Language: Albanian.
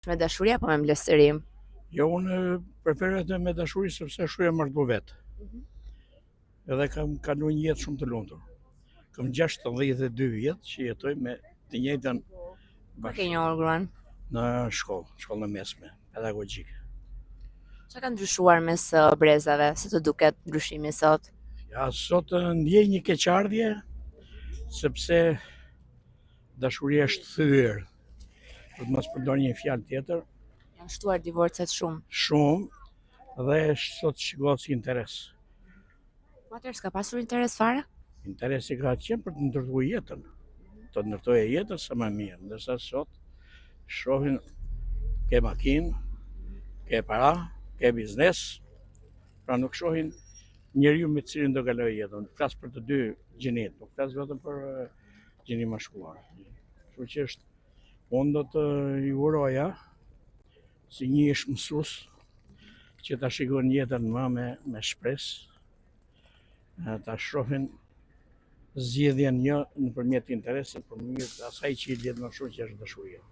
Me dashuri apo me mbledhërim? Jo, unë preferoj të me dashuri sepse shruja marrë vet. Edhe kam kaluar një jetë shumë të lumtur. Kam 62 vjet që jetoj me të njëjtën Ku ke njohur gruan? në shkollën e mesme, pedagogjike. Çka ka ndryshuar mes brezave? Si të duket ndryshimi sot? Ja, sot ndjej një keqardhje sepse dashuria është thyer. Do të mos përdor një fjalë tjetër. Janë shtuar divorcet shumë. Shumë dhe sot shikohet si interes. Po atëherë s'ka pasur interes fare? Interesi ka qenë për të ndërtuar jetën. Të ndërtojë jetën sa më mirë, ndërsa sot shohin ke makinë, ke para, ke biznes, pra nuk shohin njeriu me të cilin do kalojë jetën. Flas për të dy gjenit, nuk flas vetëm për gjeni maskullar. Kështu që është, unë do të i uroja si një ish mësues që ta shikojnë jetën më me shpresë, ta shohin zgjedhjen jo nëpërmjet interesit, por nëpërmjet asaj që i lidh më shumë që është dashuria.